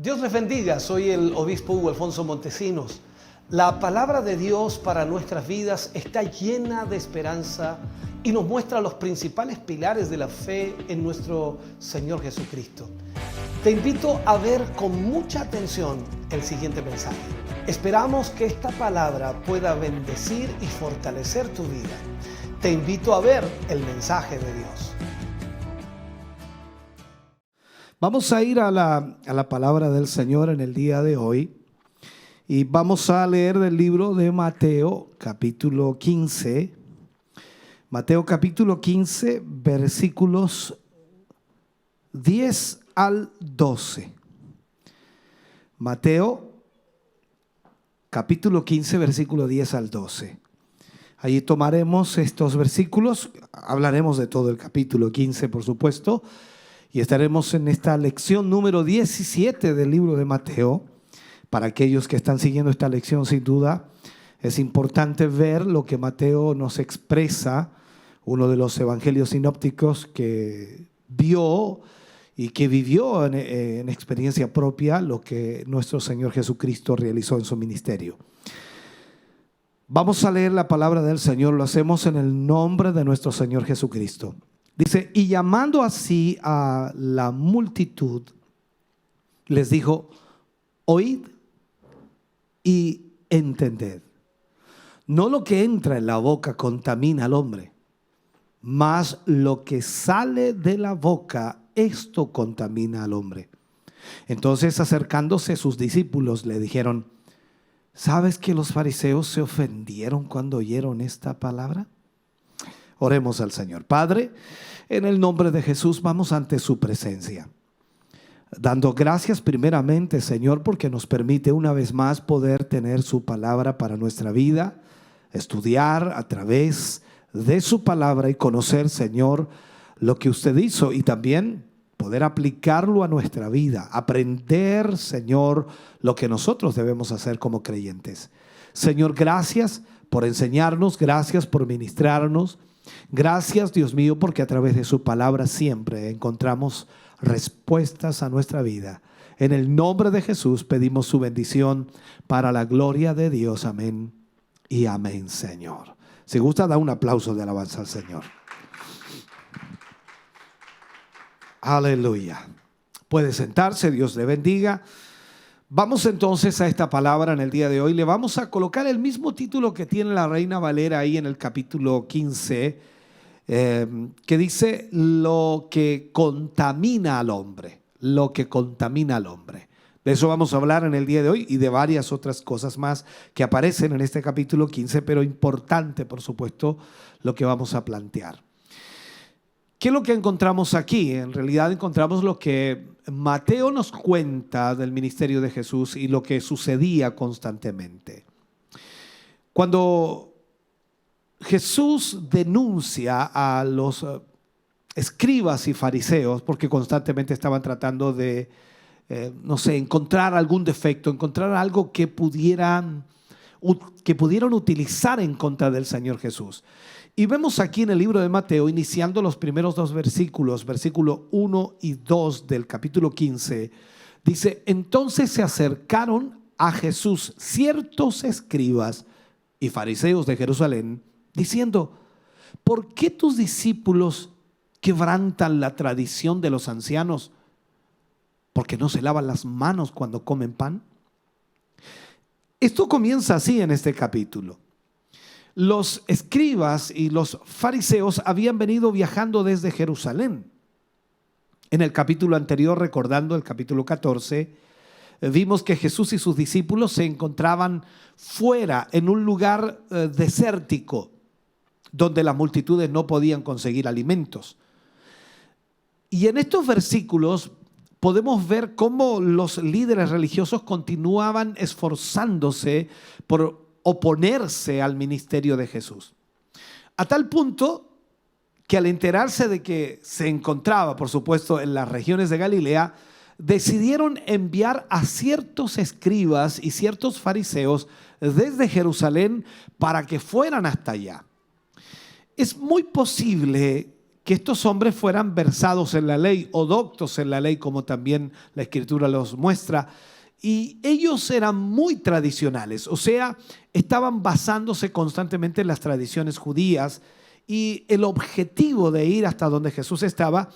Dios les bendiga, soy el obispo Hugo Alfonso Montesinos. La palabra de Dios para nuestras vidas está llena de esperanza y nos muestra los principales pilares de la fe en nuestro Señor Jesucristo. Te invito a ver con mucha atención el siguiente mensaje. Esperamos que esta palabra pueda bendecir y fortalecer tu vida. Te invito a ver el mensaje de Dios. Vamos a ir a la palabra del Señor en el día de hoy y vamos a leer del libro de Mateo capítulo 15. Mateo capítulo 15, versículos 10 al 12. Mateo capítulo 15, versículo 10 al 12. Allí tomaremos estos versículos, hablaremos de todo el capítulo 15, por supuesto, y estaremos en esta lección número 17 del libro de Mateo. Para aquellos que están siguiendo esta lección, sin duda, es importante ver lo que Mateo nos expresa, uno de los evangelios sinópticos que vio y que vivió en experiencia propia lo que nuestro Señor Jesucristo realizó en su ministerio. Vamos a leer la palabra del Señor, lo hacemos en el nombre de nuestro Señor Jesucristo. Dice, y llamando así a la multitud, les dijo, oíd y entended. No lo que entra en la boca contamina al hombre, mas lo que sale de la boca, esto contamina al hombre. Entonces, acercándose sus discípulos, le dijeron, ¿sabes que los fariseos se ofendieron cuando oyeron esta palabra? Oremos al Señor. Padre, en el nombre de Jesús vamos ante su presencia, dando gracias primeramente, Señor, porque nos permite una vez más poder tener su palabra para nuestra vida, estudiar a través de su palabra y conocer, Señor, lo que usted hizo y también poder aplicarlo a nuestra vida, aprender, Señor, lo que nosotros debemos hacer como creyentes. Señor, gracias por enseñarnos, gracias por ministrarnos. Gracias, Dios mío, porque a través de su palabra siempre encontramos respuestas a nuestra vida. En el nombre de Jesús pedimos su bendición para la gloria de Dios. Amén y amén, Señor. Si gusta, da un aplauso de alabanza al Señor. Aleluya. Puede sentarse, Dios le bendiga. Vamos entonces a esta palabra en el día de hoy. Le vamos a colocar el mismo título que tiene la Reina Valera ahí en el capítulo 15, que dice lo que contamina al hombre. Lo que contamina al hombre. De eso vamos a hablar en el día de hoy y de varias otras cosas más que aparecen en este capítulo 15, pero importante, por supuesto, lo que vamos a plantear. ¿Qué es lo que encontramos aquí? En realidad encontramos lo que Mateo nos cuenta del ministerio de Jesús y lo que sucedía constantemente. Cuando Jesús denuncia a los escribas y fariseos, porque constantemente estaban tratando de, encontrar algún defecto, encontrar algo que pudieran utilizar en contra del Señor Jesús. Y vemos aquí en el libro de Mateo, iniciando los primeros dos versículos, versículo 1 y 2 del capítulo 15, dice, entonces se acercaron a Jesús ciertos escribas y fariseos de Jerusalén, diciendo, ¿por qué tus discípulos quebrantan la tradición de los ancianos? ¿Porque no se lavan las manos cuando comen pan? Esto comienza así en este capítulo. Los escribas y los fariseos habían venido viajando desde Jerusalén. En el capítulo anterior, recordando el capítulo 14, vimos que Jesús y sus discípulos se encontraban fuera, en un lugar desértico, donde las multitudes no podían conseguir alimentos. Y en estos versículos podemos ver cómo los líderes religiosos continuaban esforzándose por oponerse al ministerio de Jesús. A tal punto que al enterarse de que se encontraba, por supuesto, en las regiones de Galilea, decidieron enviar a ciertos escribas y ciertos fariseos desde Jerusalén para que fueran hasta allá. Es muy posible que estos hombres fueran versados en la ley o doctos en la ley, como también la Escritura los muestra. Y ellos eran muy tradicionales, o sea, estaban basándose constantemente en las tradiciones judías, y el objetivo de ir hasta donde Jesús estaba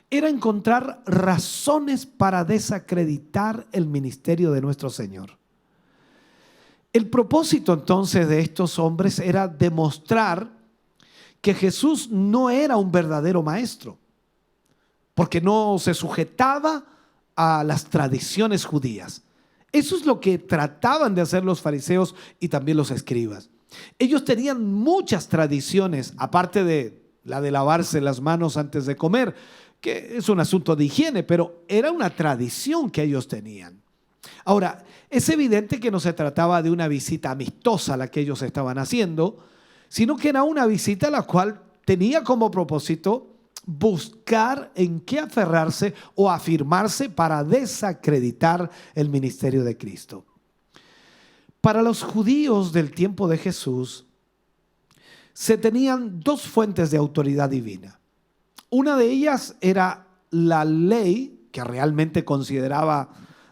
era encontrar razones para desacreditar el ministerio de nuestro Señor. El propósito entonces de estos hombres era demostrar que Jesús no era un verdadero maestro, porque no se sujetaba a las tradiciones judías. Eso es lo que trataban de hacer los fariseos y también los escribas. Ellos tenían muchas tradiciones, aparte de la de lavarse las manos antes de comer, que es un asunto de higiene, pero era una tradición que ellos tenían. Ahora, es evidente que no se trataba de una visita amistosa la que ellos estaban haciendo, sino que era una visita la cual tenía como propósito buscar en qué aferrarse o afirmarse para desacreditar el ministerio de Cristo. Para los judíos del tiempo de Jesús, se tenían dos fuentes de autoridad divina. Una de ellas era la ley, que realmente consideraba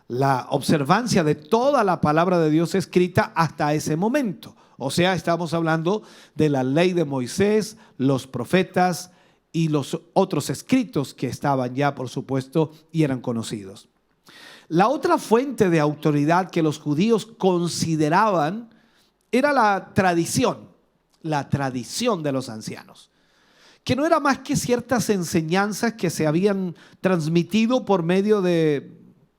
la observancia de toda la palabra de Dios escrita hasta ese momento. O sea, estamos hablando de la ley de Moisés, los profetas y los otros escritos que estaban ya, por supuesto, y eran conocidos. La otra fuente de autoridad que los judíos consideraban era la tradición de los ancianos, que no era más que ciertas enseñanzas que se habían transmitido por medio de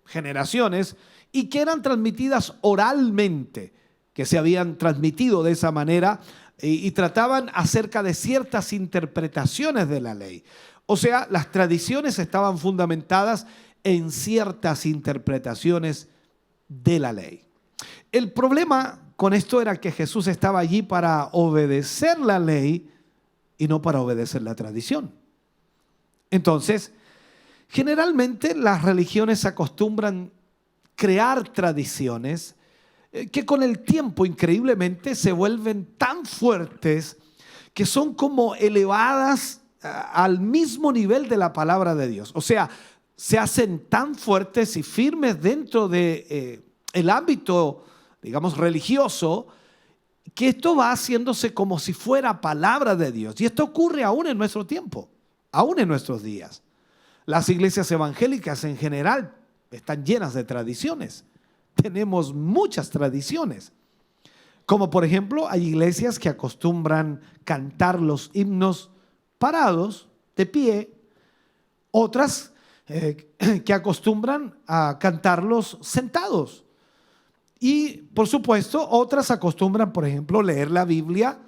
generaciones y que eran transmitidas oralmente, que se habían transmitido de esa manera y trataban acerca de ciertas interpretaciones de la ley. O sea, las tradiciones estaban fundamentadas en ciertas interpretaciones de la ley. El problema con esto era que Jesús estaba allí para obedecer la ley y no para obedecer la tradición. Entonces, generalmente las religiones acostumbran crear tradiciones que con el tiempo increíblemente se vuelven tan fuertes que son como elevadas al mismo nivel de la palabra de Dios. O sea, se hacen tan fuertes y firmes dentro de el ámbito, digamos, religioso, que esto va haciéndose como si fuera palabra de Dios. Y esto ocurre aún en nuestro tiempo, aún en nuestros días. Las iglesias evangélicas en general están llenas de tradiciones. Tenemos muchas tradiciones. Como por ejemplo, hay iglesias que acostumbran cantar los himnos parados, de pie. Otras que acostumbran a cantarlos sentados. Y por supuesto, otras acostumbran, por ejemplo, leer la Biblia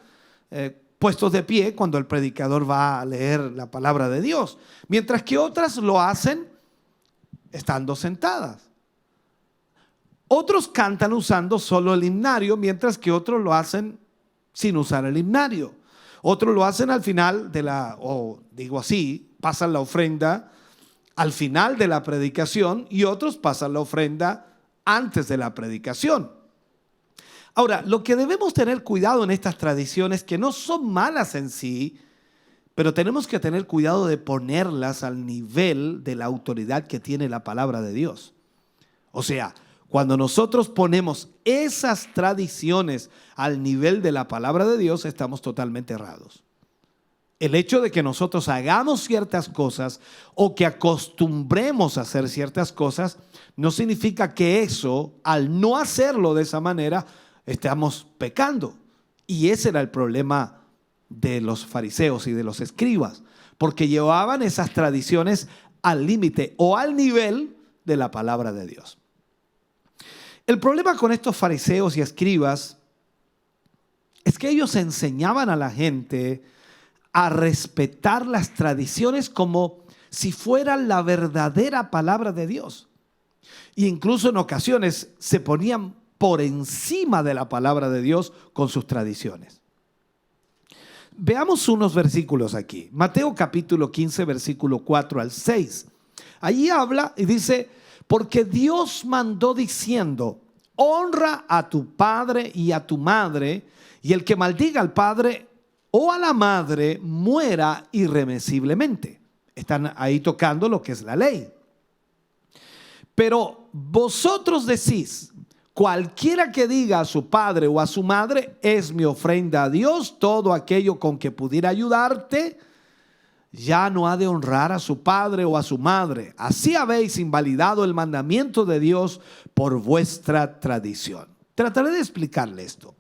puestos de pie cuando el predicador va a leer la palabra de Dios, mientras que otras lo hacen estando sentadas. Otros cantan usando solo el himnario, mientras que otros lo hacen sin usar el himnario. Otros lo hacen al final pasan la ofrenda al final de la predicación, y otros pasan la ofrenda antes de la predicación. Ahora, lo que debemos tener cuidado en estas tradiciones, que no son malas en sí, pero tenemos que tener cuidado de ponerlas al nivel de la autoridad que tiene la palabra de Dios. O sea, cuando nosotros ponemos esas tradiciones al nivel de la palabra de Dios, estamos totalmente errados. El hecho de que nosotros hagamos ciertas cosas o que acostumbremos a hacer ciertas cosas no significa que eso, al no hacerlo de esa manera, estamos pecando. Y ese era el problema de los fariseos y de los escribas, porque llevaban esas tradiciones al límite o al nivel de la palabra de Dios. El problema con estos fariseos y escribas es que ellos enseñaban a la gente a respetar las tradiciones como si fueran la verdadera palabra de Dios. E incluso en ocasiones se ponían por encima de la palabra de Dios con sus tradiciones. Veamos unos versículos aquí. Mateo capítulo 15, versículo 4 al 6. Allí habla y dice: porque Dios mandó diciendo, honra a tu padre y a tu madre, y el que maldiga al padre o a la madre muera irremisiblemente. Están ahí tocando lo que es la ley. Pero vosotros decís, cualquiera que diga a su padre o a su madre, es mi ofrenda a Dios, todo aquello con que pudiera ayudarte, ya no ha de honrar a su padre o a su madre. Así habéis invalidado el mandamiento de Dios por vuestra tradición. Trataré de explicarle esto.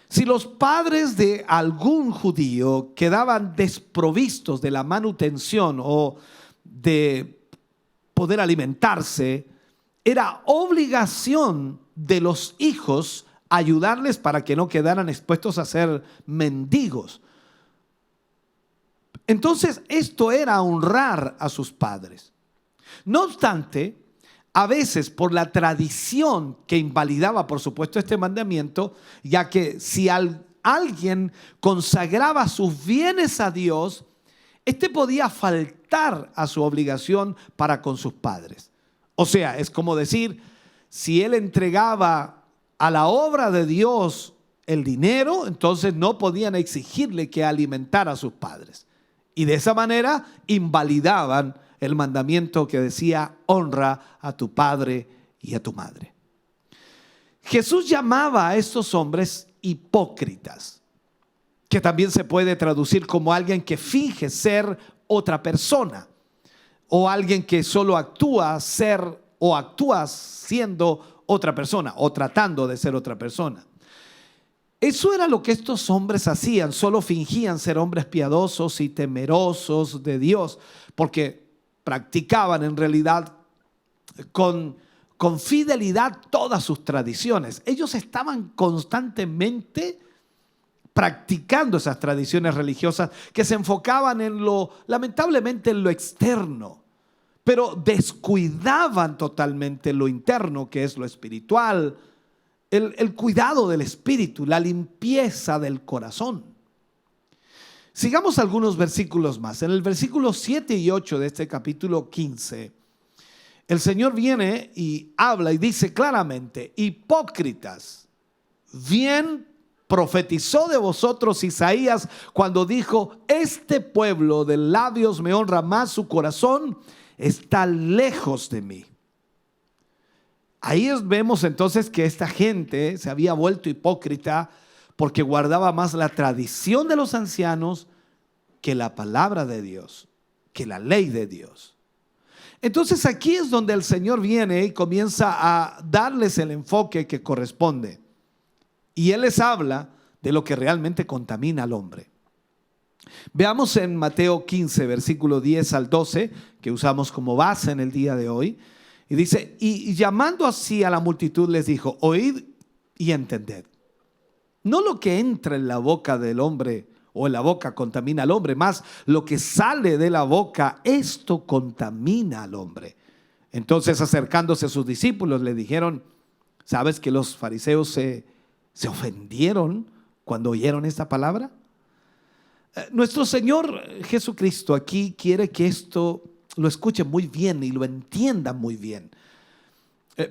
Si los padres de algún judío quedaban desprovistos de la manutención o de poder alimentarse, era obligación de los hijos ayudarles para que no quedaran expuestos a ser mendigos. Entonces, esto era honrar a sus padres. No obstante, a veces por la tradición que invalidaba, por supuesto, este mandamiento, ya que si alguien consagraba sus bienes a Dios, este podía faltar a su obligación para con sus padres. O sea, es como decir, si él entregaba a la obra de Dios el dinero, entonces no podían exigirle que alimentara a sus padres. Y de esa manera invalidaban el mandamiento que decía, honra a tu padre y a tu madre. Jesús llamaba a estos hombres hipócritas, que también se puede traducir como alguien que finge ser otra persona, o alguien que solo actúa ser o actúa siendo otra persona o tratando de ser otra persona. Eso era lo que estos hombres hacían, solo fingían ser hombres piadosos y temerosos de Dios, porque practicaban en realidad con fidelidad todas sus tradiciones. Ellos estaban constantemente practicando esas tradiciones religiosas que se enfocaban lamentablemente en lo externo, pero descuidaban totalmente lo interno, que es lo espiritual, el cuidado del espíritu, la limpieza del corazón. Sigamos algunos versículos más. En el versículo 7 y 8 de este capítulo 15, el Señor viene y habla y dice claramente: hipócritas, bien profetizó de vosotros Isaías cuando dijo: este pueblo de labios me honra, más su corazón está lejos de mí. Ahí vemos entonces que esta gente se había vuelto hipócrita porque guardaba más la tradición de los ancianos que la palabra de Dios, que la ley de Dios. Entonces aquí es donde el Señor viene y comienza a darles el enfoque que corresponde. Y Él les habla de lo que realmente contamina al hombre. Veamos en Mateo 15, versículo 10 al 12, que usamos como base en el día de hoy. Y dice: y llamando así a la multitud les dijo: oíd y entended. No lo que entra en la boca del hombre o en la boca contamina al hombre, más lo que sale de la boca, esto contamina al hombre. Entonces, acercándose a sus discípulos, le dijeron: ¿sabes que los fariseos se ofendieron cuando oyeron esta palabra? Nuestro Señor Jesucristo aquí quiere que esto lo escuchen muy bien y lo entiendan muy bien.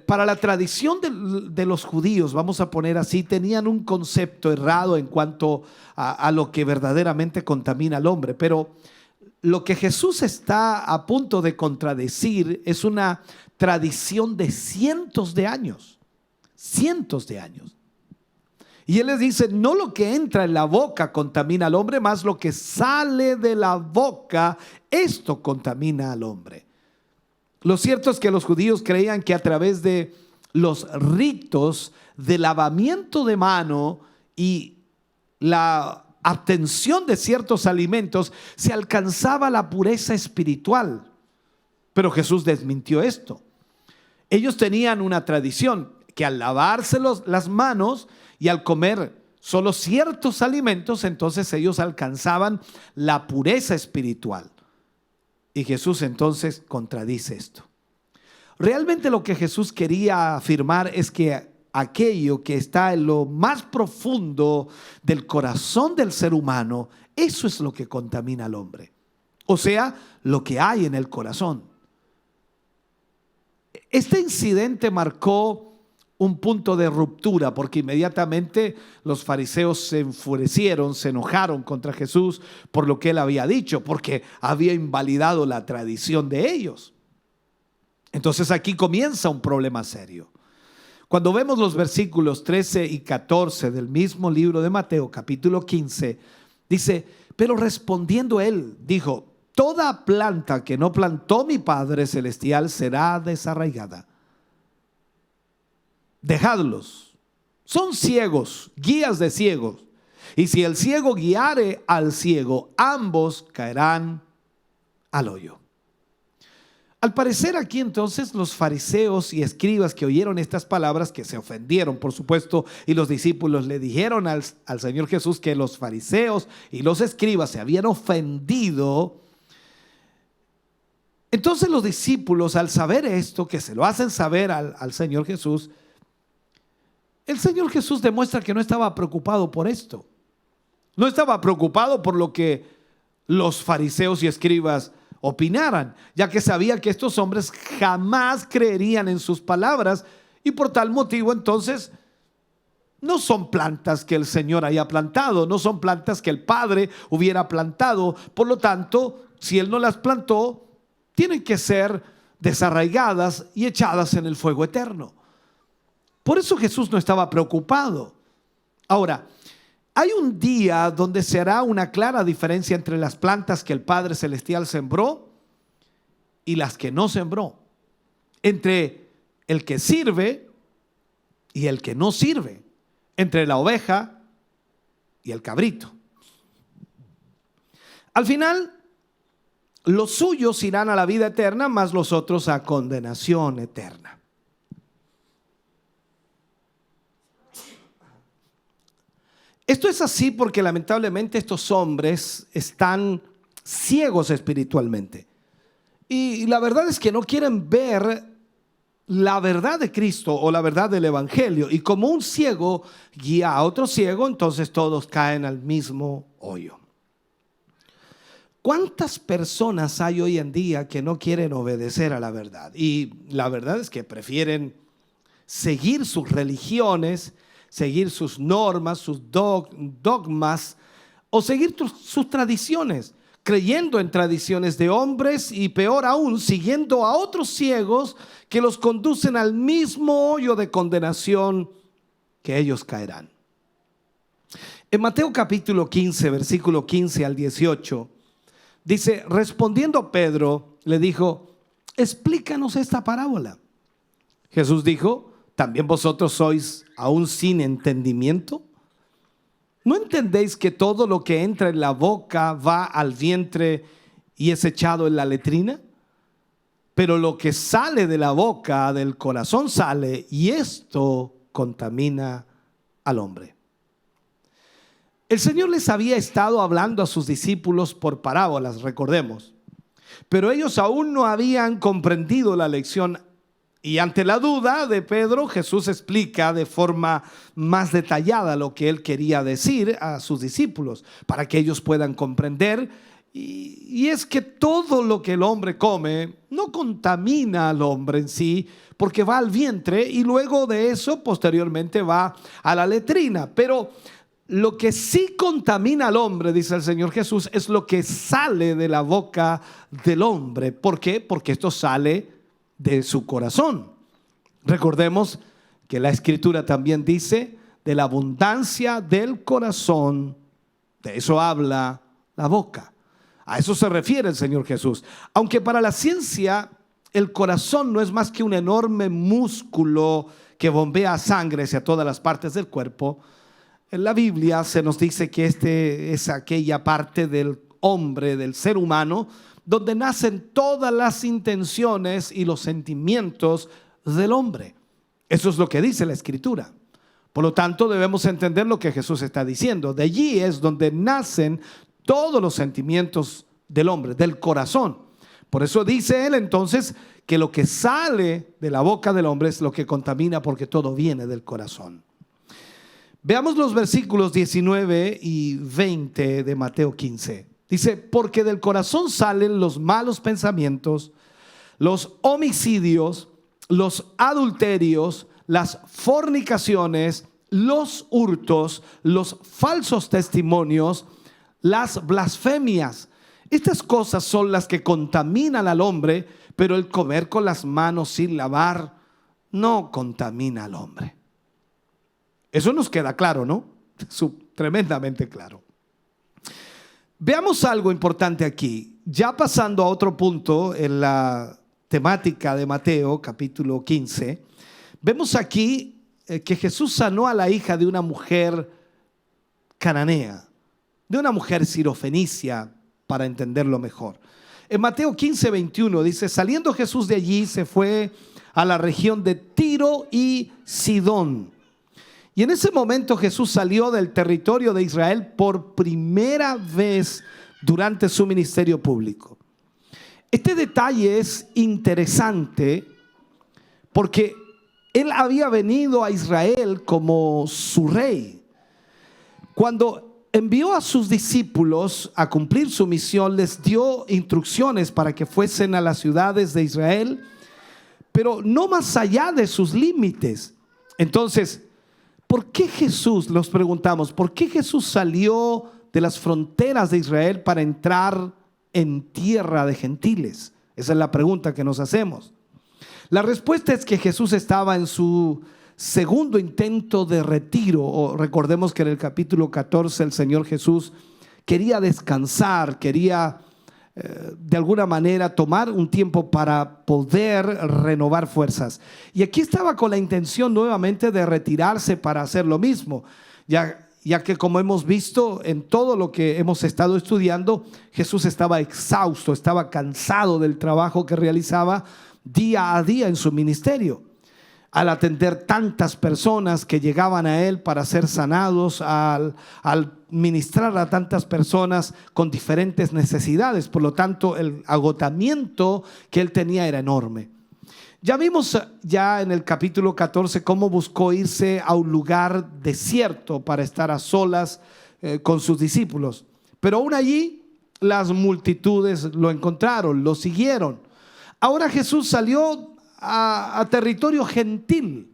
Para la tradición de los judíos, vamos a poner así, tenían un concepto errado en cuanto a lo que verdaderamente contamina al hombre. Pero lo que Jesús está a punto de contradecir es una tradición de cientos de años. Cientos de años. Y Él les dice: no lo que entra en la boca contamina al hombre, más lo que sale de la boca, esto contamina al hombre. Lo cierto es que los judíos creían que a través de los ritos de lavamiento de mano y la abstención de ciertos alimentos se alcanzaba la pureza espiritual. Pero Jesús desmintió esto. Ellos tenían una tradición que al lavarse las manos y al comer solo ciertos alimentos, entonces ellos alcanzaban la pureza espiritual. Y Jesús entonces contradice esto. Realmente lo que Jesús quería afirmar es que aquello que está en lo más profundo del corazón del ser humano, eso es lo que contamina al hombre. O sea, lo que hay en el corazón. Este incidente marcó un punto de ruptura, porque inmediatamente los fariseos se enfurecieron, se enojaron contra Jesús por lo que él había dicho, porque había invalidado la tradición de ellos. Entonces aquí comienza un problema serio. Cuando vemos los versículos 13 y 14 del mismo libro de Mateo, capítulo 15, dice: pero respondiendo él, dijo: toda planta que no plantó mi Padre Celestial será desarraigada. Dejadlos, son ciegos, guías de ciegos. Y si el ciego guiare al ciego, ambos caerán al hoyo. Al parecer aquí entonces los fariseos y escribas que oyeron estas palabras, que se ofendieron por supuesto, y los discípulos le dijeron al Señor Jesús que los fariseos y los escribas se habían ofendido. Entonces los discípulos, al saber esto, que se lo hacen saber al Señor Jesús, el Señor Jesús demuestra que no estaba preocupado por esto. No estaba preocupado por lo que los fariseos y escribas opinaran, ya que sabía que estos hombres jamás creerían en sus palabras, y por tal motivo entonces no son plantas que el Señor haya plantado, no son plantas que el Padre hubiera plantado. Por lo tanto, si Él no las plantó, tienen que ser desarraigadas y echadas en el fuego eterno. Por eso Jesús no estaba preocupado. Ahora, hay un día donde se hará una clara diferencia entre las plantas que el Padre Celestial sembró y las que no sembró, entre el que sirve y el que no sirve, entre la oveja y el cabrito. Al final, los suyos irán a la vida eterna, mas los otros a condenación eterna. Esto es así porque lamentablemente estos hombres están ciegos espiritualmente. Y la verdad es que no quieren ver la verdad de Cristo o la verdad del Evangelio. Y como un ciego guía a otro ciego, entonces todos caen al mismo hoyo. ¿Cuántas personas hay hoy en día que no quieren obedecer a la verdad? Y la verdad es que prefieren seguir sus religiones, seguir sus normas, sus dogmas, o seguir sus tradiciones, creyendo en tradiciones de hombres, y peor aún, siguiendo a otros ciegos que los conducen al mismo hoyo de condenación que ellos caerán. En Mateo capítulo 15, versículo 15 al 18, dice: respondiendo Pedro, le dijo: explícanos esta parábola. Jesús dijo: ¿también vosotros sois aún sin entendimiento? ¿No entendéis que todo lo que entra en la boca va al vientre y es echado en la letrina? Pero lo que sale de la boca, del corazón sale, y esto contamina al hombre. El Señor les había estado hablando a sus discípulos por parábolas, recordemos, pero ellos aún no habían comprendido la lección. Y ante la duda de Pedro, Jesús explica de forma más detallada lo que él quería decir a sus discípulos para que ellos puedan comprender. Y es que todo lo que el hombre come no contamina al hombre en sí, porque va al vientre y luego de eso posteriormente va a la letrina. Pero lo que sí contamina al hombre, dice el Señor Jesús, es lo que sale de la boca del hombre. ¿Por qué? Porque esto sale de su corazón. Recordemos que la Escritura también dice: de la abundancia del corazón, de eso habla la boca. A eso se refiere el Señor Jesús. Aunque para la ciencia el corazón no es más que un enorme músculo que bombea sangre hacia todas las partes del cuerpo, en la Biblia se nos dice que este es aquella parte del hombre, del ser humano, donde nacen todas las intenciones y los sentimientos del hombre. Eso es lo que dice la Escritura. Por lo tanto, debemos entender lo que Jesús está diciendo. De allí es donde nacen todos los sentimientos del hombre, del corazón. Por eso dice él entonces que lo que sale de la boca del hombre es lo que contamina, porque todo viene del corazón. Veamos los versículos 19 y 20 de Mateo 15. Dice: porque del corazón salen los malos pensamientos, los homicidios, los adulterios, las fornicaciones, los hurtos, los falsos testimonios, las blasfemias. Estas cosas son las que contaminan al hombre, pero el comer con las manos sin lavar no contamina al hombre. Eso nos queda claro, ¿no? Tremendamente claro. Veamos algo importante aquí. Ya pasando a otro punto en la temática de Mateo, capítulo 15, vemos aquí que Jesús sanó a la hija de una mujer cananea, de una mujer sirofenicia, para entenderlo mejor. En Mateo 15, 21 dice: saliendo Jesús de allí, se fue a la región de Tiro y Sidón. Y en ese momento Jesús salió del territorio de Israel por primera vez durante su ministerio público. Este detalle es interesante porque él había venido a Israel como su rey. Cuando envió a sus discípulos a cumplir su misión, les dio instrucciones para que fuesen a las ciudades de Israel, pero no más allá de sus límites. Entonces, ¿por qué Jesús, nos preguntamos, por qué Jesús salió de las fronteras de Israel para entrar en tierra de gentiles? Esa es la pregunta que nos hacemos. La respuesta es que Jesús estaba en su segundo intento de retiro. Recordemos que en el capítulo 14 el Señor Jesús quería descansar, quería de alguna manera tomar un tiempo para poder renovar fuerzas. Y aquí estaba con la intención nuevamente de retirarse para hacer lo mismo, ya que, como hemos visto en todo lo que hemos estado estudiando, Jesús estaba exhausto, estaba cansado del trabajo que realizaba día a día en su ministerio, al atender tantas personas que llegaban a él para ser sanados, al ministrar a tantas personas con diferentes necesidades. Por lo tanto, el agotamiento que él tenía era enorme. Ya vimos ya en el capítulo 14 cómo buscó irse a un lugar desierto para estar a solas con sus discípulos. Pero aún allí las multitudes lo encontraron, lo siguieron. Ahora Jesús salió a territorio gentil,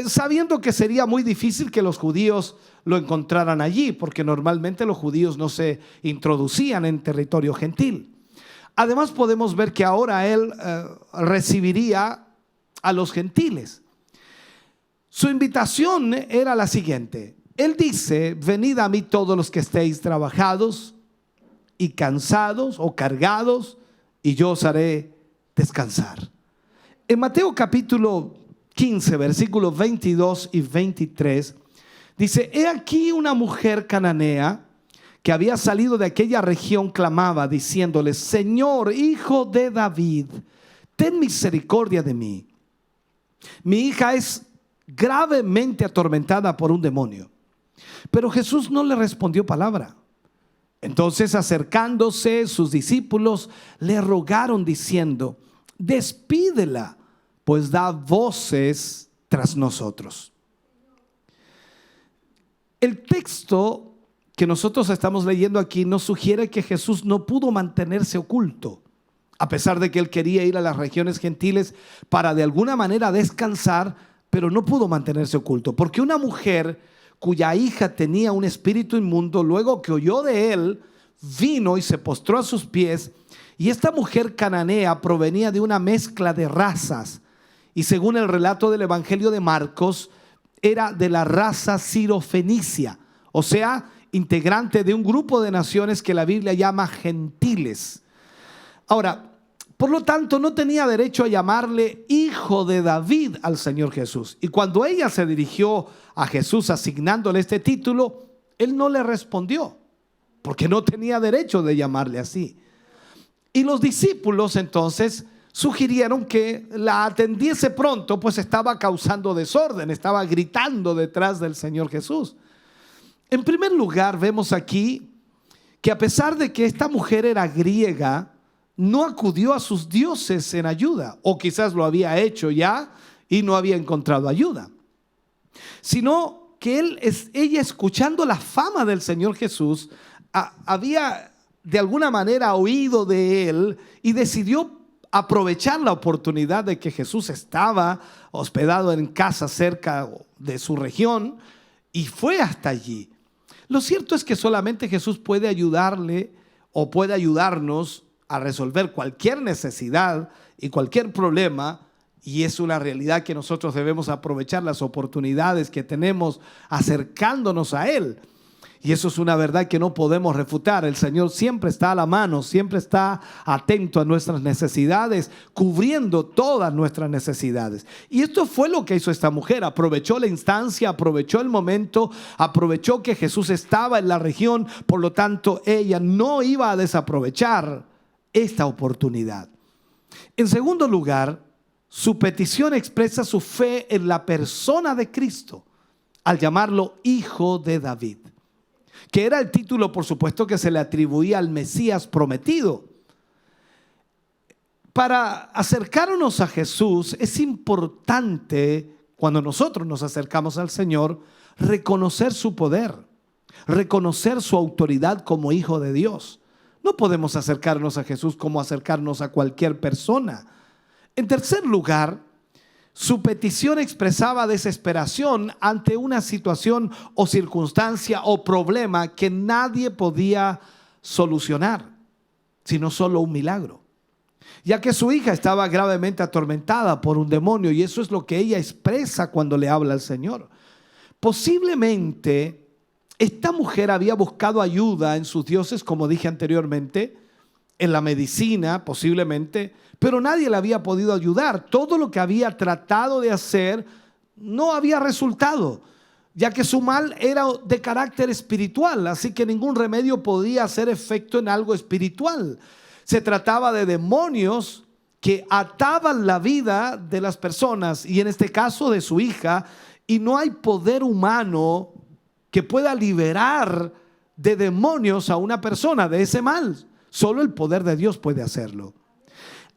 sabiendo que sería muy difícil que los judíos lo encontraran allí, porque normalmente los judíos no se introducían en territorio gentil. Además, podemos ver que ahora él recibiría a los gentiles. Su invitación era la siguiente. Él dice: venid a mí todos los que estéis trabajados y cansados o cargados, y yo os haré descansar. En Mateo capítulo 15, versículos 22 y 23, dice: he aquí una mujer cananea que había salido de aquella región clamaba diciéndole: Señor, hijo de David, ten misericordia de mí. Mi hija es gravemente atormentada por un demonio. Pero Jesús no le respondió palabra. Entonces, acercándose, sus discípulos le rogaron diciendo: despídela, pues da voces tras nosotros. El texto que nosotros estamos leyendo aquí nos sugiere que Jesús no pudo mantenerse oculto, a pesar de que él quería ir a las regiones gentiles para de alguna manera descansar, pero no pudo mantenerse oculto, porque una mujer cuya hija tenía un espíritu inmundo, luego que oyó de él, vino y se postró a sus pies. Y esta mujer cananea provenía de una mezcla de razas, y según el relato del Evangelio de Marcos, era de la raza sirofenicia, o sea, integrante de un grupo de naciones que la Biblia llama gentiles. Ahora, por lo tanto, no tenía derecho a llamarle hijo de David al Señor Jesús. Y cuando ella se dirigió a Jesús asignándole este título, él no le respondió, porque no tenía derecho de llamarle así. Y los discípulos entonces sugirieron que la atendiese pronto, pues estaba causando desorden, estaba gritando detrás del Señor Jesús. En primer lugar, vemos aquí que a pesar de que esta mujer era griega, no acudió a sus dioses en ayuda, o quizás lo había hecho ya y no había encontrado ayuda, sino que ella, escuchando la fama del Señor Jesús, había de alguna manera oído de él y decidió aprovechar la oportunidad de que Jesús estaba hospedado en casa cerca de su región y fue hasta allí. Lo cierto es que solamente Jesús puede ayudarle o puede ayudarnos a resolver cualquier necesidad y cualquier problema, y es una realidad que nosotros debemos aprovechar las oportunidades que tenemos acercándonos a Él. Y eso es una verdad que no podemos refutar. El Señor siempre está a la mano, siempre está atento a nuestras necesidades, cubriendo todas nuestras necesidades. Y esto fue lo que hizo esta mujer. Aprovechó la instancia, aprovechó el momento, aprovechó que Jesús estaba en la región. Por lo tanto, ella no iba a desaprovechar esta oportunidad. En segundo lugar, su petición expresa su fe en la persona de Cristo, al llamarlo Hijo de David, que era el título, por supuesto, que se le atribuía al Mesías prometido. Para acercarnos a Jesús es importante, cuando nosotros nos acercamos al Señor, reconocer su poder, reconocer su autoridad como Hijo de Dios. No podemos acercarnos a Jesús como acercarnos a cualquier persona. En tercer lugar, su petición expresaba desesperación ante una situación o circunstancia o problema que nadie podía solucionar, sino solo un milagro. Ya que su hija estaba gravemente atormentada por un demonio, y eso es lo que ella expresa cuando le habla al Señor. Posiblemente esta mujer había buscado ayuda en sus dioses, como dije anteriormente, en la medicina posiblemente, pero nadie le había podido ayudar. Todo lo que había tratado de hacer no había resultado, ya que su mal era de carácter espiritual, así que ningún remedio podía hacer efecto en algo espiritual. Se trataba de demonios que ataban la vida de las personas, y en este caso de su hija, y no hay poder humano que pueda liberar de demonios a una persona de ese mal. Solo el poder de Dios puede hacerlo.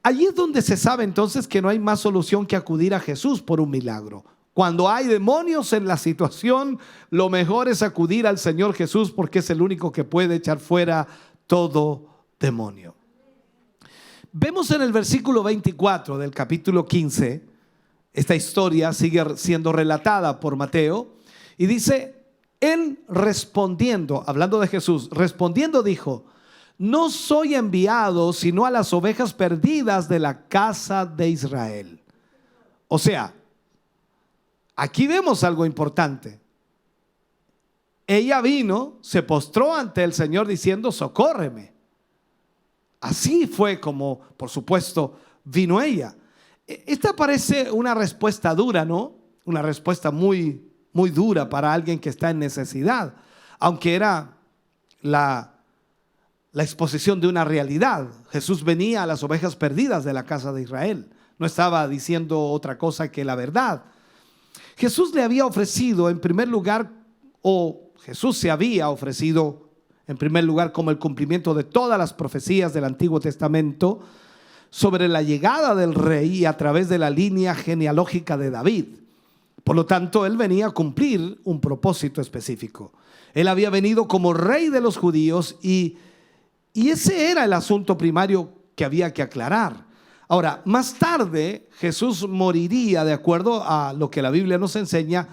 Allí es donde se sabe entonces que no hay más solución que acudir a Jesús por un milagro. Cuando hay demonios en la situación, lo mejor es acudir al Señor Jesús, porque es el único que puede echar fuera todo demonio. Vemos en el versículo 24 del capítulo 15, esta historia sigue siendo relatada por Mateo, y dice: él respondiendo, hablando de Jesús, respondiendo dijo: no soy enviado sino a las ovejas perdidas de la casa de Israel. O sea, aquí vemos algo importante. Ella vino, se postró ante el Señor diciendo: socórreme. Así fue como, por supuesto, vino ella. Esta parece una respuesta dura, ¿no? Una respuesta muy dura para alguien que está en necesidad, aunque era la exposición de una realidad. Jesús venía a las ovejas perdidas de la casa de Israel, no estaba diciendo otra cosa que la verdad. Jesús le había ofrecido en primer lugar, o Jesús se había ofrecido en primer lugar como el cumplimiento de todas las profecías del Antiguo Testamento sobre la llegada del rey a través de la línea genealógica de David. Por lo tanto, él venía a cumplir un propósito específico. Él había venido como rey de los judíos, y ese era el asunto primario que había que aclarar. Ahora, más tarde Jesús moriría, de acuerdo a lo que la Biblia nos enseña,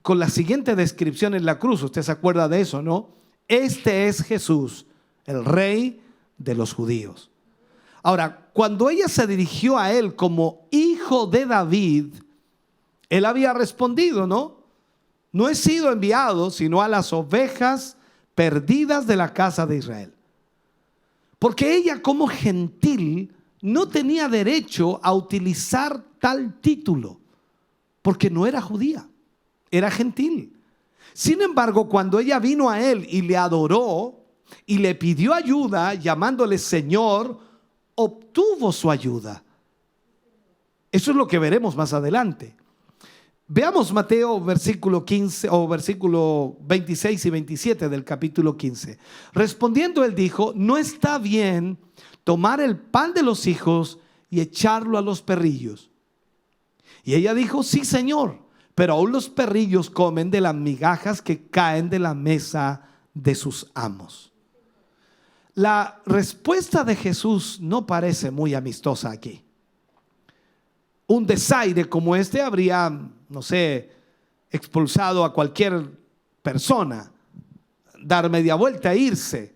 con la siguiente descripción en la cruz. Usted se acuerda de eso, ¿no? Este es Jesús, el rey de los judíos. Ahora, cuando ella se dirigió a él como hijo de David, él había respondido: no he sido enviado sino a las ovejas perdidas de la casa de Israel. Porque ella, como gentil, no tenía derecho a utilizar tal título, porque no era judía, era gentil. Sin embargo, cuando ella vino a él y le adoró y le pidió ayuda, llamándole Señor, obtuvo su ayuda. Eso es lo que veremos más adelante. Veamos Mateo versículo 15 o versículo 26 y 27 del capítulo 15. Respondiendo él dijo: no está bien tomar el pan de los hijos y echarlo a los perrillos. Y ella dijo: sí, Señor, pero aún los perrillos comen de las migajas que caen de la mesa de sus amos. La respuesta de Jesús no parece muy amistosa aquí. Un desaire como este habría, no sé, expulsado a cualquier persona, dar media vuelta e irse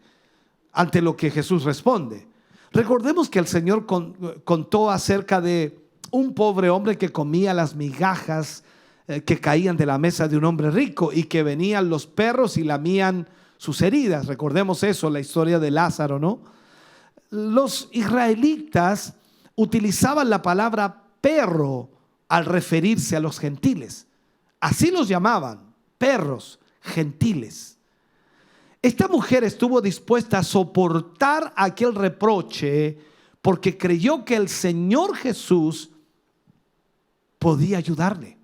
ante lo que Jesús responde. Recordemos que el Señor contó acerca de un pobre hombre que comía las migajas que caían de la mesa de un hombre rico, y que venían los perros y lamían sus heridas. Recordemos eso, la historia de Lázaro, ¿no? Los israelitas utilizaban la palabra perro al referirse a los gentiles. Así los llamaban, perros, gentiles. Esta mujer estuvo dispuesta a soportar aquel reproche porque creyó que el Señor Jesús podía ayudarle.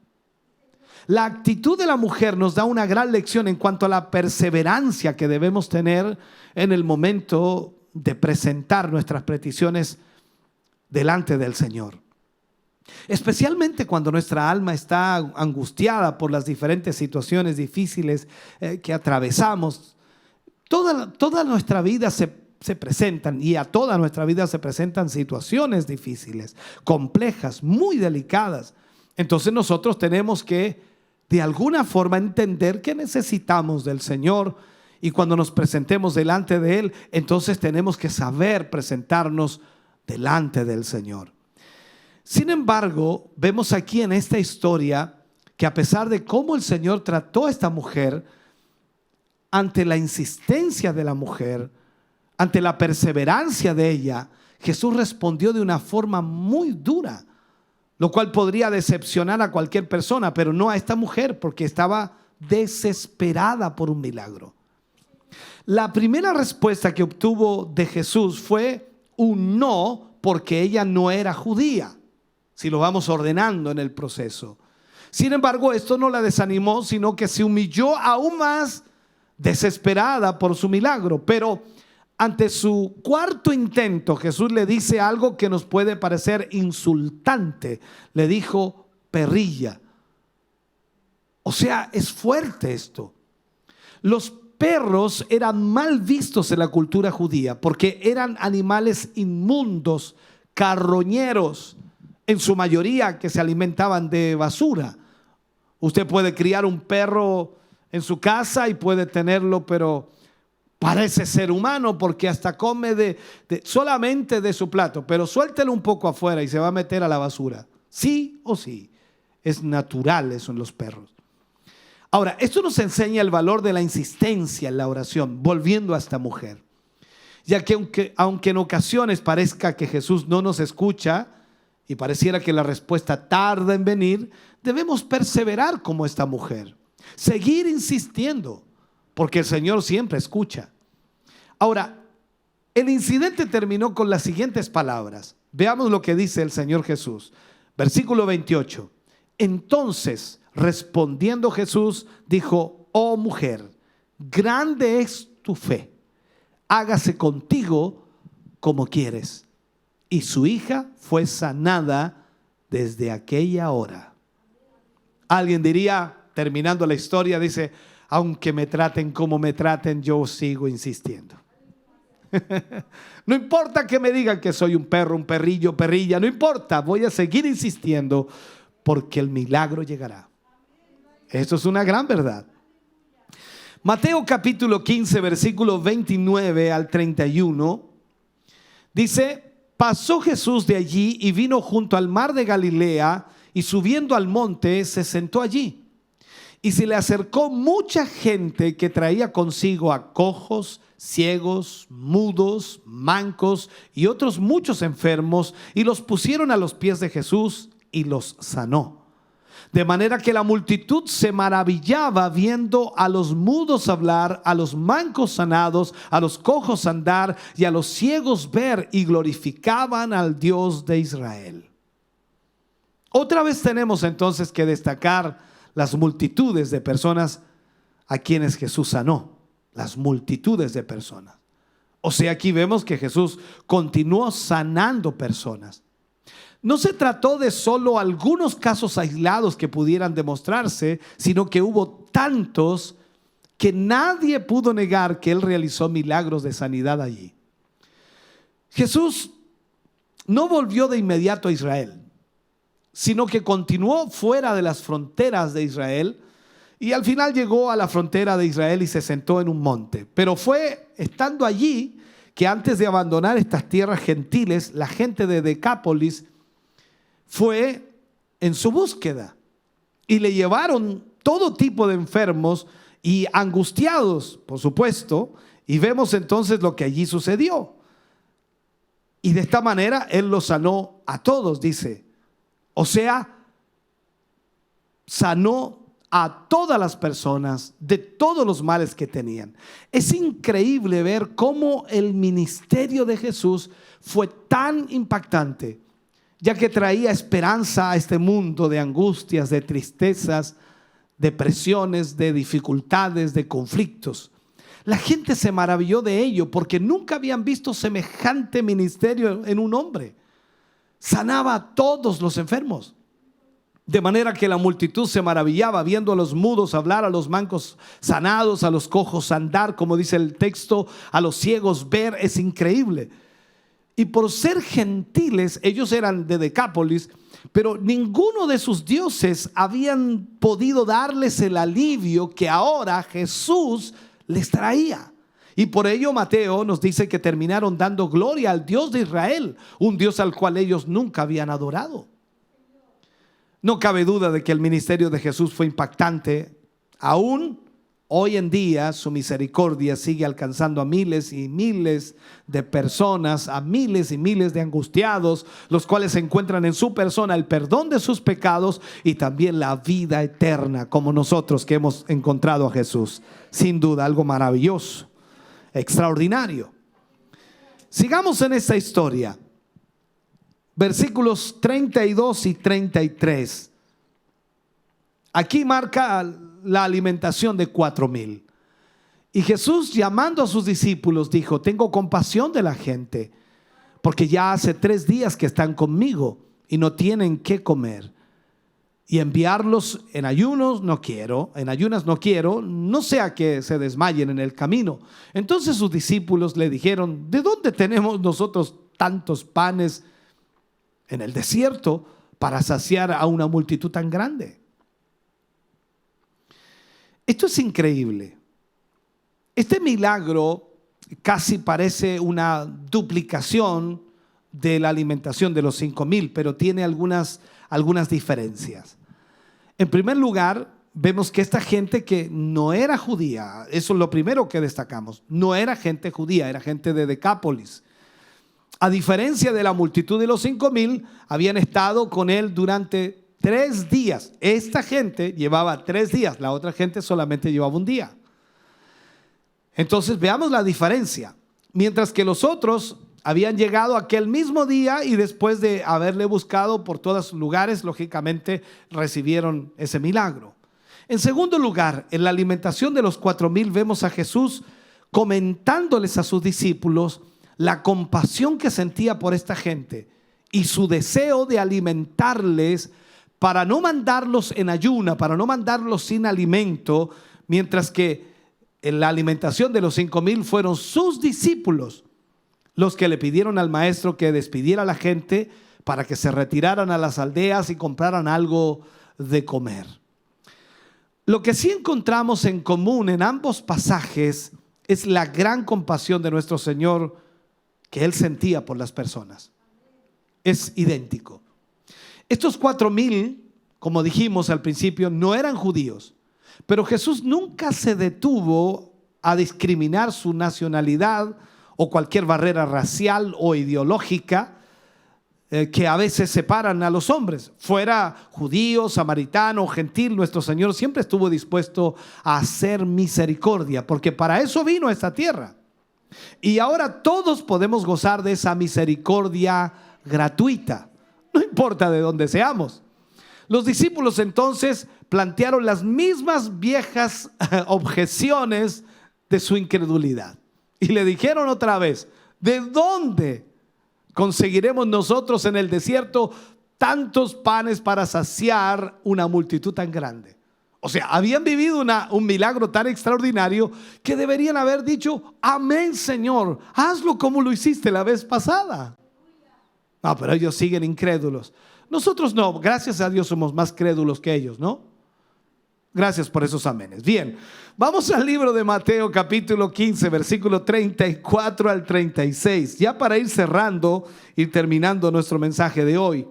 La actitud de la mujer nos da una gran lección en cuanto a la perseverancia que debemos tener en el momento de presentar nuestras peticiones delante del Señor. Especialmente cuando nuestra alma está angustiada por las diferentes situaciones difíciles que atravesamos. Toda nuestra vida se presentan, y a toda nuestra vida se presentan situaciones difíciles, complejas, muy delicadas. Entonces nosotros tenemos que de alguna forma entender que necesitamos del Señor, y cuando nos presentemos delante de Él, entonces tenemos que saber presentarnos delante del Señor. Sin embargo, vemos aquí en esta historia que a pesar de cómo el Señor trató a esta mujer, ante la insistencia de la mujer, ante la perseverancia de ella, Jesús respondió de una forma muy dura, lo cual podría decepcionar a cualquier persona, pero no a esta mujer, porque estaba desesperada por un milagro. La primera respuesta que obtuvo de Jesús fue un no, porque ella no era judía, si lo vamos ordenando en el proceso. Sin embargo, esto no la desanimó, sino que se humilló aún más, desesperada por su milagro. Pero ante su cuarto intento, Jesús le dice algo que nos puede parecer insultante. Le dijo perrilla. O sea, es fuerte esto. Los perros eran mal vistos en la cultura judía porque eran animales inmundos, carroñeros, en su mayoría que se alimentaban de basura. Usted puede criar un perro en su casa y puede tenerlo, pero parece ser humano porque hasta come solamente de su plato, pero suéltelo un poco afuera y se va a meter a la basura. Sí o sí, es natural eso en los perros. Ahora, esto nos enseña el valor de la insistencia en la oración, volviendo a esta mujer, ya que aunque en ocasiones parezca que Jesús no nos escucha y pareciera que la respuesta tarda en venir, debemos perseverar como esta mujer, seguir insistiendo, porque el Señor siempre escucha. Ahora, el incidente terminó con las siguientes palabras. Veamos lo que dice el Señor Jesús. Versículo 28. Entonces, respondiendo Jesús, dijo: oh mujer, grande es tu fe, hágase contigo como quieres. Y su hija fue sanada desde aquella hora. Alguien diría, terminando la historia, dice: aunque me traten como me traten, yo sigo insistiendo. No importa que me digan que soy un perro, un perrillo, perrilla, no importa, voy a seguir insistiendo porque el milagro llegará. Esto es una gran verdad. Mateo capítulo 15, versículo 29 al 31, dice: pasó Jesús de allí y vino junto al mar de Galilea, y subiendo al monte se sentó allí. Y se le acercó mucha gente que traía consigo a cojos, ciegos, mudos, mancos y otros muchos enfermos, y los pusieron a los pies de Jesús y los sanó. De manera que la multitud se maravillaba viendo a los mudos hablar, a los mancos sanados, a los cojos andar y a los ciegos ver, y glorificaban al Dios de Israel. Otra vez tenemos entonces que destacar las multitudes de personas a quienes Jesús sanó. Las multitudes de personas. O sea, aquí vemos que Jesús continuó sanando personas. No se trató de solo algunos casos aislados que pudieran demostrarse, sino que hubo tantos que nadie pudo negar que Él realizó milagros de sanidad allí. Jesús no volvió de inmediato a Israel, sino que continuó fuera de las fronteras de Israel y al final llegó a la frontera de Israel y se sentó en un monte. Pero fue estando allí que antes de abandonar estas tierras gentiles, la gente de Decápolis fue en su búsqueda y le llevaron todo tipo de enfermos y angustiados, por supuesto, y vemos entonces lo que allí sucedió. Y de esta manera Él los sanó a todos, dice. O sea, sanó a todas las personas de todos los males que tenían. Es increíble ver cómo el ministerio de Jesús fue tan impactante, ya que traía esperanza a este mundo de angustias, de tristezas, depresiones, de dificultades, de conflictos. La gente se maravilló de ello porque nunca habían visto semejante ministerio en un hombre. Sanaba a todos los enfermos. De manera que la multitud se maravillaba viendo a los mudos hablar, a los mancos sanados, a los cojos andar, como dice el texto, a los ciegos ver. Es increíble. Y por ser gentiles, ellos eran de Decápolis, pero ninguno de sus dioses habían podido darles el alivio que ahora Jesús les traía. Y por ello Mateo nos dice que terminaron dando gloria al Dios de Israel, un Dios al cual ellos nunca habían adorado. No cabe duda de que el ministerio de Jesús fue impactante. Aún hoy en día su misericordia sigue alcanzando a miles y miles de personas, a miles y miles de angustiados, los cuales encuentran en su persona el perdón de sus pecados y también la vida eterna, como nosotros que hemos encontrado a Jesús. Sin duda, algo maravilloso, extraordinario. Sigamos en esta historia. Versículos 32 y 33. Aquí marca la alimentación de 4,000. Y Jesús, llamando a sus discípulos, dijo: tengo compasión de la gente, porque ya hace 3 días que están conmigo y no tienen qué comer. Y enviarlos en ayunas no quiero, no sea que se desmayen en el camino. Entonces sus discípulos le dijeron: ¿de dónde tenemos nosotros tantos panes en el desierto para saciar a una multitud tan grande? Esto es increíble. Este milagro casi parece una duplicación de la alimentación de los 5,000, pero tiene algunas diferencias. En primer lugar, vemos que esta gente que no era judía, eso es lo primero que destacamos, no era gente judía, era gente de Decápolis. A diferencia de la multitud de los 5,000, habían estado con él durante 3 días. Esta gente llevaba 3 días, la otra gente solamente llevaba 1 día. Entonces veamos la diferencia. Mientras que los otros habían llegado aquel mismo día y después de haberle buscado por todos lugares, lógicamente recibieron ese milagro. En segundo lugar, en la alimentación de los 4,000 vemos a Jesús comentándoles a sus discípulos la compasión que sentía por esta gente y su deseo de alimentarles para no mandarlos en ayuna, para no mandarlos sin alimento, mientras que en la alimentación de los 5,000 fueron sus discípulos los que le pidieron al maestro que despidiera a la gente para que se retiraran a las aldeas y compraran algo de comer. Lo que sí encontramos en común en ambos pasajes es la gran compasión de nuestro Señor que Él sentía por las personas. Es idéntico. Estos 4,000, como dijimos al principio, no eran judíos, pero Jesús nunca se detuvo a discriminar su nacionalidad o cualquier barrera racial o ideológica que a veces separan a los hombres. Fuera judío, samaritano, gentil, nuestro Señor siempre estuvo dispuesto a hacer misericordia, porque para eso vino a esta tierra. Y ahora todos podemos gozar de esa misericordia gratuita, no importa de dónde seamos. Los discípulos entonces plantearon las mismas viejas objeciones de su incredulidad y le dijeron otra vez: ¿de dónde conseguiremos nosotros en el desierto tantos panes para saciar una multitud tan grande? O sea, habían vivido un milagro tan extraordinario que deberían haber dicho, amén, Señor, hazlo como lo hiciste la vez pasada. No, pero ellos siguen incrédulos. Nosotros no, gracias a Dios somos más crédulos que ellos, ¿no? Gracias por esos amenes. Bien, vamos al libro de Mateo capítulo 15, versículo 34 al 36. Ya para ir cerrando y terminando nuestro mensaje de hoy.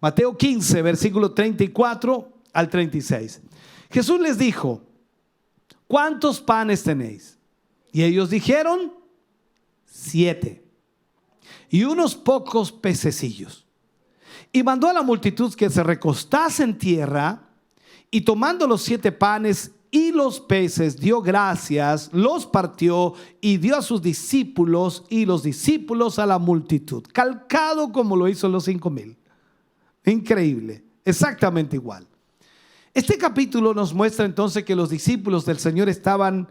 Mateo 15, versículo 34 al 36. Jesús les dijo, ¿cuántos panes tenéis? Y ellos dijeron, 7. Y unos pocos pececillos. Y mandó a la multitud que se recostase en tierra, y tomando los 7 panes y los peces, dio gracias, los partió y dio a sus discípulos, y los discípulos a la multitud, calcado como lo hizo los 5,000. Increíble, exactamente igual. Este capítulo nos muestra entonces que los discípulos del Señor estaban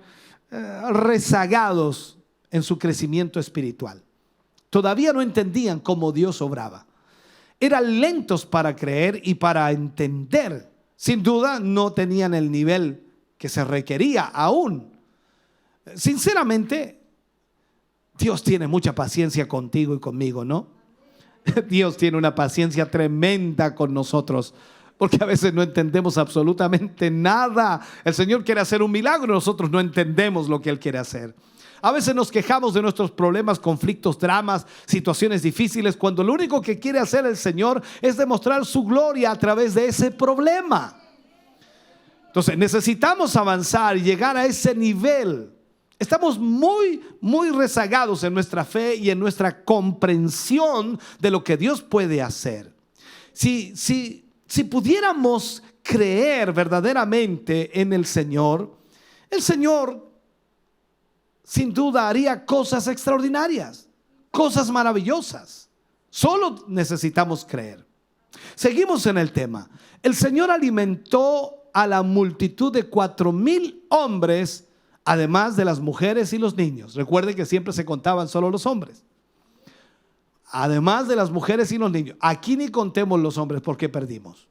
rezagados en su crecimiento espiritual. Todavía no entendían cómo Dios obraba. Eran lentos para creer y para entender. Sin duda no tenían el nivel que se requería aún. Sinceramente, Dios tiene mucha paciencia contigo y conmigo, ¿no? Dios tiene una paciencia tremenda con nosotros, porque a veces no entendemos absolutamente nada. El Señor quiere hacer un milagro, nosotros no entendemos lo que Él quiere hacer. A veces nos quejamos de nuestros problemas, conflictos, dramas, situaciones difíciles, cuando lo único que quiere hacer el Señor es demostrar su gloria a través de ese problema. Entonces necesitamos avanzar y llegar a ese nivel. Estamos muy rezagados en nuestra fe y en nuestra comprensión de lo que Dios puede hacer. Si pudiéramos creer verdaderamente en el Señor sin duda haría cosas extraordinarias, cosas maravillosas. Solo necesitamos creer. Seguimos en el tema. El Señor alimentó a la multitud de 4,000 hombres, además de las mujeres y los niños. Recuerden que siempre se contaban solo los hombres. Además de las mujeres y los niños. Aquí ni contemos los hombres porque perdimos.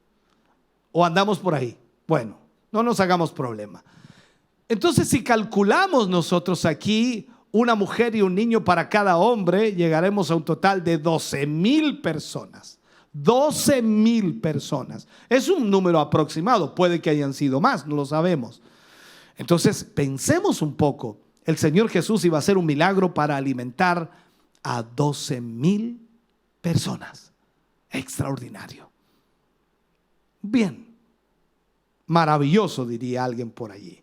O andamos por ahí. Bueno, no nos hagamos problema. Entonces, si calculamos nosotros aquí una mujer y un niño para cada hombre, llegaremos a un total de 12,000 personas. 12,000 personas. Es un número aproximado, puede que hayan sido más, no lo sabemos. Entonces, pensemos un poco. El Señor Jesús iba a hacer un milagro para alimentar a 12,000 personas. Extraordinario. Bien. Maravilloso, diría alguien por allí.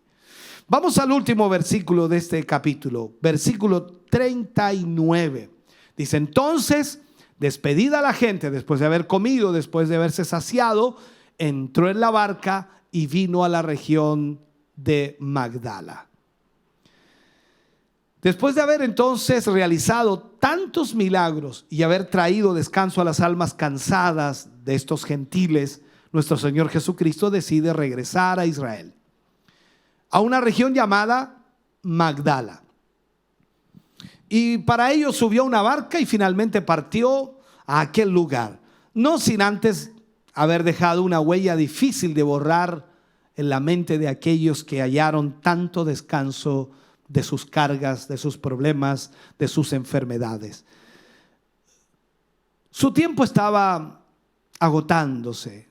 Vamos al último versículo de este capítulo, versículo 39. Dice, entonces, despedida la gente, después de haber comido, después de haberse saciado, entró en la barca y vino a la región de Magdala. Después de haber entonces realizado tantos milagros y haber traído descanso a las almas cansadas de estos gentiles, nuestro Señor Jesucristo decide regresar a Israel, a una región llamada Magdala. Y para ello subió a una barca y finalmente partió a aquel lugar, no sin antes haber dejado una huella difícil de borrar en la mente de aquellos que hallaron tanto descanso de sus cargas, de sus problemas, de sus enfermedades. Su tiempo estaba agotándose.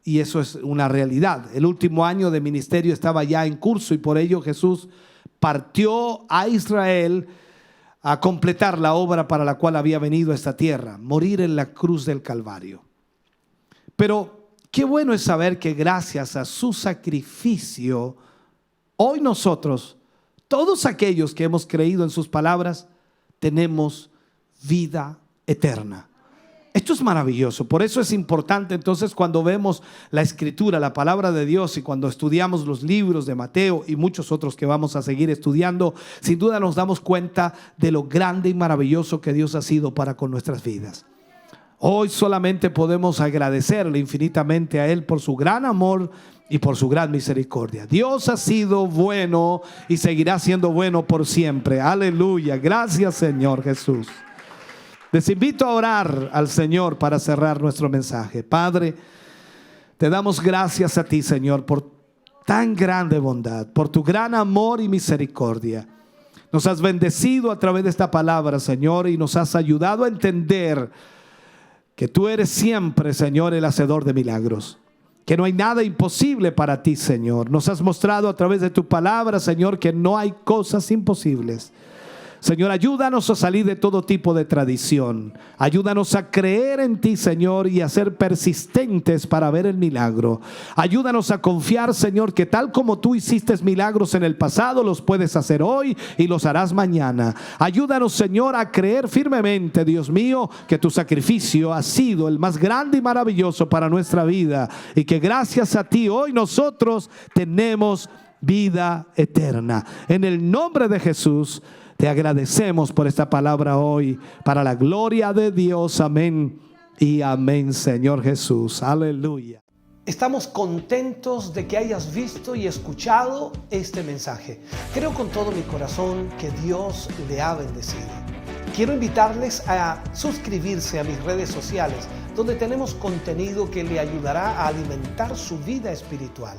Y eso es una realidad. El último año de ministerio estaba ya en curso y por ello Jesús partió a Israel a completar la obra para la cual había venido a esta tierra, morir en la cruz del Calvario. Pero qué bueno es saber que gracias a su sacrificio, hoy nosotros, todos aquellos que hemos creído en sus palabras, tenemos vida eterna. Esto es maravilloso, por eso es importante entonces cuando vemos la escritura, la palabra de Dios y cuando estudiamos los libros de Mateo y muchos otros que vamos a seguir estudiando, sin duda nos damos cuenta de lo grande y maravilloso que Dios ha sido para con nuestras vidas. Hoy solamente podemos agradecerle infinitamente a Él por su gran amor y por su gran misericordia. Dios ha sido bueno y seguirá siendo bueno por siempre. Aleluya, gracias Señor Jesús. Les invito a orar al Señor para cerrar nuestro mensaje. Padre, te damos gracias a ti, Señor, por tan grande bondad, por tu gran amor y misericordia. Nos has bendecido a través de esta palabra, Señor, y nos has ayudado a entender que tú eres siempre, Señor, el hacedor de milagros. Que no hay nada imposible para ti, Señor. Nos has mostrado a través de tu palabra, Señor, que no hay cosas imposibles. Señor, ayúdanos a salir de todo tipo de tradición. Ayúdanos a creer en ti, Señor, y a ser persistentes para ver el milagro. Ayúdanos a confiar, Señor, que tal como tú hiciste milagros en el pasado, los puedes hacer hoy y los harás mañana. Ayúdanos, Señor, a creer firmemente, Dios mío, que tu sacrificio ha sido el más grande y maravilloso para nuestra vida, y que gracias a ti hoy nosotros tenemos vida eterna. En el nombre de Jesús, te agradecemos por esta palabra hoy, para la gloria de Dios. Amén y amén, Señor Jesús. Aleluya. Estamos contentos de que hayas visto y escuchado este mensaje. Creo con todo mi corazón que Dios le ha bendecido. Quiero invitarles a suscribirse a mis redes sociales, donde tenemos contenido que le ayudará a alimentar su vida espiritual.